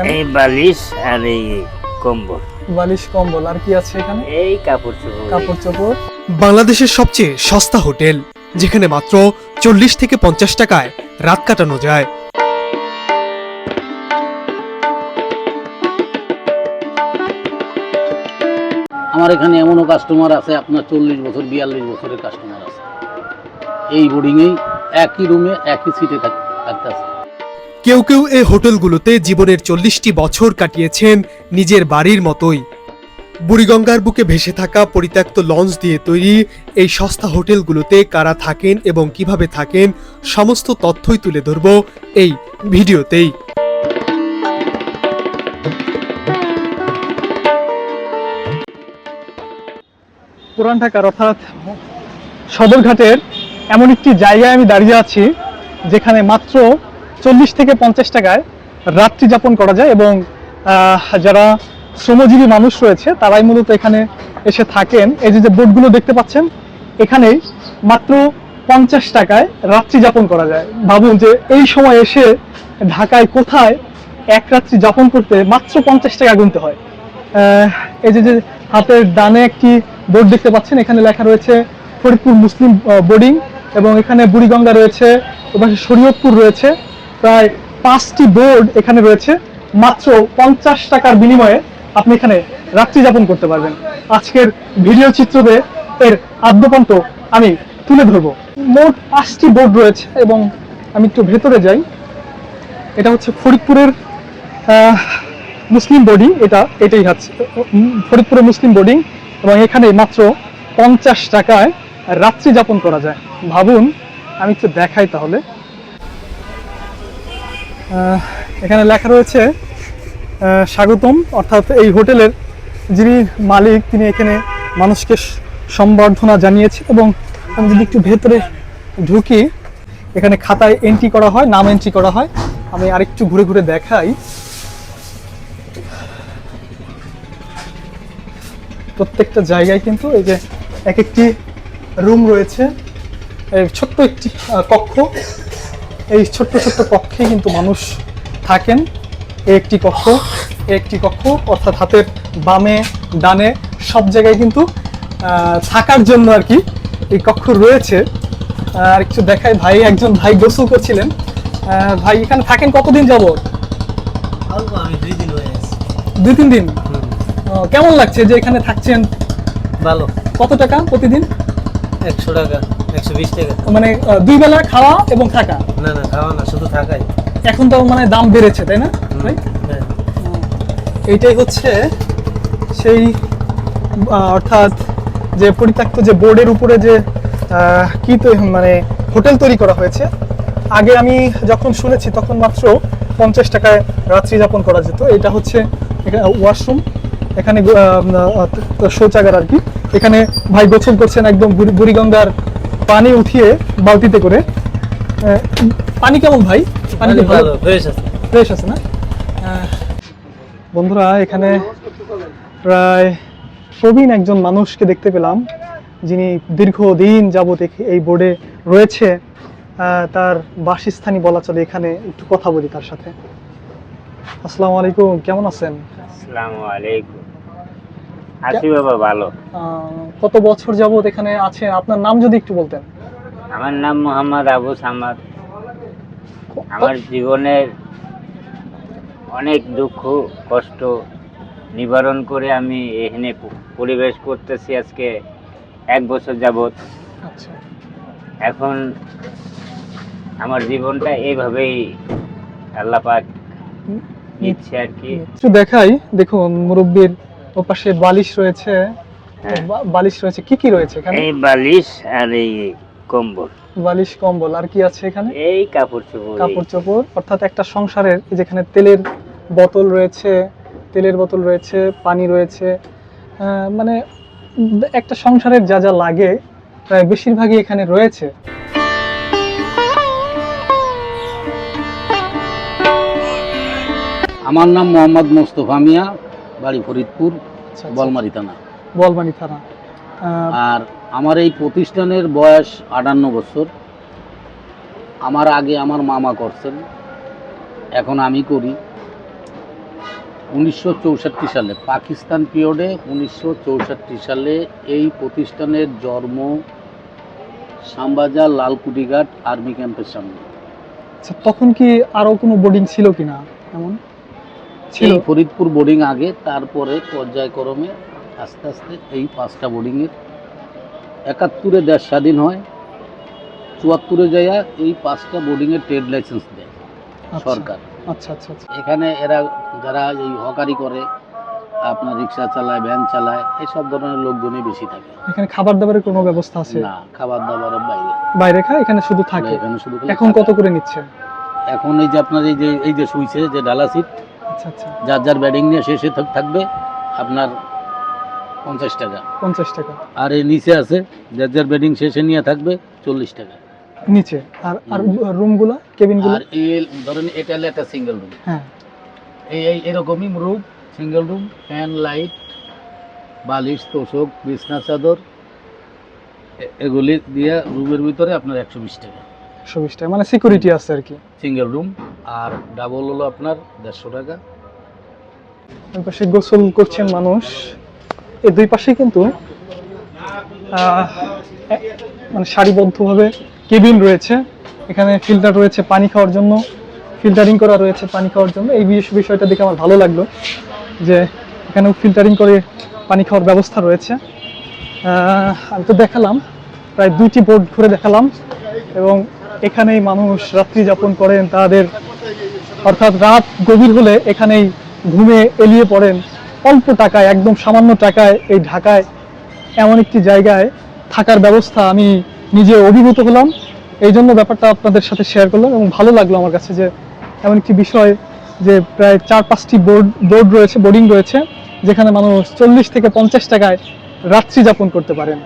এই বালিশ আর এই কম্বল। বালিশ কম্বল আর কি আছে এখানে? এই কাপড় চোপড়। কাপড় চোপড়। বাংলাদেশের সবচেয়ে সস্তা হোটেল, যেখানে মাত্র 40 থেকে 50 টাকায় রাত কাটানো যায়। আমার এখানে এমনও কাস্টমার আছে, আপনার 40 বছর 42 বছরের কাস্টমার আছে এই বোর্ডিংয়েই, একই রুমে একই সিটে থাকতেছে। কেউ কেউ এই হোটেলগুলোতে জীবনের 40টি বছর কাটিয়েছেন নিজের বাড়ির মতোই। বুড়িগঙ্গার বুকে ভেসে থাকা পরিত্যক্ত লঞ্চ দিয়ে তৈরি এই সস্তা হোটেলগুলোতে কারা থাকেন এবং কিভাবে থাকেন, সমস্ত তথ্যই তুলে ধরব এই ভিডিওতেই। পুরান ঢাকার অর্থাৎ সদরঘাটের এমন একটি জায়গায় আমি দাঁড়িয়ে আছি যেখানে মাত্র 40 থেকে 50 টাকায় রাত্রি যাপন করা যায়, এবং যারা শ্রমজীবী মানুষ রয়েছে তারাই মূলত এখানে এসে থাকেন। এই যে বোটগুলো দেখতে পাচ্ছেন, এখানেই মাত্র 50 টাকায় রাত্রি যাপন করা যায়। ভাবুন যে এই সময় এসে ঢাকায় কোথায় এক রাত্রি যাপন করতে মাত্র 50 টাকা গুনতে হয়। এই যে হাতের ডানে একটি বোর্ড দেখতে পাচ্ছেন, এখানে লেখা রয়েছে ফরিদপুর মুসলিম বোর্ডিং, এবং এখানে বুড়িগঙ্গা রয়েছে, ওপাশে শরীয়তপুর রয়েছে। প্রায় 5টি বোর্ড এখানে রয়েছে। মাত্র 50 টাকার বিনিময়ে আপনি এখানে রাত্রি যাপন করতে পারবেন। আজকের ভিডিও চিত্রতে এর আদ্যপান্ত আমি তুলে ধরবো। মোট 5টি বোর্ড রয়েছে, এবং আমি একটু ভেতরে যাই। এটা হচ্ছে ফরিদপুরের মুসলিম বোর্ডিং, এটাই হচ্ছে ফরিদপুরের মুসলিম বোর্ডিং, এবং এখানে মাত্র 50 টাকায় রাত্রি যাপন করা যায়। ভাবুন, আমি একটু দেখাই তাহলে। এখানে লেখা রয়েছে স্বাগতম, অর্থাৎ এই হোটেলের যিনি মালিক তিনি এখানে মানুষকে সম্বর্ধনা জানিয়েছে। এবং আমি যদি একটু ভেতরে ঢুকি, এখানে খাতায় এন্ট্রি করা হয়, নাম এন্ট্রি করা হয়। আমি আরেকটু ঘুরে ঘুরে দেখাই। প্রত্যেকটা জায়গায় কিন্তু এই যে এক একটি রুম রয়েছে, ছোট্ট একটি কক্ষ। এই ছোট্ট ছোট্ট কক্ষে কিন্তু মানুষ থাকেন। একটি কক্ষ, অর্থাৎ হাতের বামে ডানে সব জায়গায় কিন্তু থাকার জন্য আর কি এই কক্ষ রয়েছে। আর একটু দেখাই, একজন ভাই গোসল করছিলেন। ভাই এখানে থাকেন কতদিন যাবত? আমি 2 দিন হয়ে গেছে। 2-3 দিন। কেমন লাগছে যে এখানে থাকছেন? ভালো। কত টাকা প্রতিদিন? 100 টাকা, 120 টাকা। মানে 2 বেলা খাওয়া এবং থাকা? না না, খাওয়া না, শুধু থাকাই। এখন তো মানে দাম বেড়েছে, তাই না ভাই? হ্যাঁ। এইটাই হচ্ছে সেই অর্থাৎ যে পরিত্যক্ত যে বোর্ডের উপরে যে কি তো মানে হোটেল তৈরি করা হয়েছে। আগে আমি যখন শুনেছি তখন মাত্র 50 টাকায় রাত্রি যাপন করা যেত। এটা হচ্ছে ওয়াশরুম, এখানে শৌচাগার আর কি। এখানে ভাই গোসল করছেন একদম বুড়িগঙ্গার পানি উঠিয়ে বালতিতে করে। পানি কেমন ভাই? পানি কি ভালো? ফ্রেশ আছে না? বন্ধুরা, এখানে প্রায় প্রবীণ একজন মানুষকে দেখতে পেলাম, যিনি দীর্ঘদিন যাবত এই বোর্ডে রয়েছে। তার বাসস্থানই বলা চলে। এখানে একটু কথা বলি তার সাথে। আসসালামু আলাইকুম, কেমন আছেন? আসসালামু আলাইকুম। আছি বাবা, ভালো। কত বছর যাবত এখানে আছেন? আপনার নাম যদি একটু বলতেন। আমার নাম মোহাম্মদ আবু সামাদ। আমার জীবনের অনেক দুঃখ কষ্ট নিবারণ করে আমি এখানে পরিবেশ করতেছি আজকে 1 বছর যাবত। আচ্ছা। এখন আমার জীবনটা এইভাবেই আল্লাহ পাক নিচ্ছে আর কি। একটু দেখাই, দেখুন মুরব্বির ওপাশে বালিশ রয়েছে। হ্যাঁ। বালিশ রয়েছে, কি কি রয়েছে এখানে? এই বালিশ আর এই কম্বল। বালিশ কম্বল আর কি আছে এখানে? এই কাপড় চোপড়। অর্থাৎ একটা সংসারের যেখানে তেলের বোতল রয়েছে, পানি রয়েছে, মানে একটা সংসারের যা যা লাগে প্রায় বেশিরভাগই এখানে রয়েছে। আমার নাম মোহাম্মদ মোস্তফা মিয়া, বাড়ি ফরিদপুর, আচ্ছা, বলমারি থানা। বলমানি থানা। আর আমার এই প্রতিষ্ঠানের বয়স 58 বছর। আমার আগে আমার মামা করছেন, এখন আমি করি। 1964 সালে পাকিস্তান পিরিয়ডে 1964 সালে এই প্রতিষ্ঠানের জন্ম শ্যামবাজার লালকুটিঘাট আর্মি ক্যাম্পের সামনে। আচ্ছা, তখন কি আরো কোনো বোর্ডিং ছিল কিনা? এমন ছিল? এই ফরিদপুর বোর্ডিং আগে, তারপরে পর্যায়ক্রমে আস্তে আস্তে এই 5টা বোর্ডিংয়ের 71-এ দেশ স্বাধীন হয়, 74-এ যাইয়া এই 5টা বোর্ডিংয়ের ট্রেড লাইসেন্স দেয় আচ্ছা, সরকার। আচ্ছা আচ্ছা আচ্ছা। এখানে এরা যারা এই হকারি করে, আপনার রিক্সা চালায়, ভ্যান চালায়, এইসব ধরনের লোকজনই বেশি থাকে। এখানে খাবার দাবারের কোনো ব্যবস্থা আছে? না, খাবার দাবারের বাইরে বাইরে খায়, এখানে শুধু থাকে? এখানে শুধু এখন কত করে নিচ্ছে? এখন এই যে আপনার এই যে শুইছে যে ডালা সিট, আচ্ছা আচ্ছা, যার যার ব্যাডিং নিয়ে শেষে থাকবে আপনার 50 টাকা। 50 টাকা। আর এই নিচে আছে যার যার বেডিং শেষে নিয়ে থাকবে 40 টাকা নিচে। আর আর রুমগুলো, কেবিনগুলো? আর এই ধরেন এটা হলো একটা সিঙ্গেল রুম, হ্যাঁ, এই এরকমই room, single room, fan, light, বালিশ, তোষক, বিছনা চাদর, এগুলি দিয়ে রুমের ভিতরে আপনার 120 টাকা 120 টাকা, মানে সিকিউরিটি আছে আর কি। Single room. আর ডাবল হলো আপনার 150 টাকা। ওই পাশে গোসল করছেন মানুষ, এই দুই পাশে কিন্তু মানে সারিবদ্ধভাবে কেবিন রয়েছে। এখানে ফিল্টার রয়েছে পানি খাওয়ার জন্য, ফিল্টারিং করা রয়েছে পানি খাওয়ার জন্য। এই বিষয়টা দেখে আমার ভালো লাগলো যে এখানেও ফিল্টারিং করে পানি খাওয়ার ব্যবস্থা রয়েছে। আমি তো দেখালাম, প্রায় 2টি বোর্ড ঘুরে দেখালাম, এবং এখানেই মানুষ রাত্রি যাপন করেন তাদের, অর্থাৎ রাত গভীর হলে এখানেই ঘুমে এলিয়ে পড়েন অল্প টাকায়, একদম সামান্য টাকায়। এই ঢাকায় এমন একটি জায়গায় থাকার ব্যবস্থা আমি নিজে অভিভূত হলাম, এই জন্য ব্যাপারটা আপনাদের সাথে শেয়ার করলাম। এবং ভালো লাগলো আমার কাছে যে এমন একটি বিষয় যে প্রায় 4-5টি বোর্ডিং রয়েছে, যেখানে মানুষ 40 থেকে 50 টাকায় রাত্রি যাপন করতে পারেন।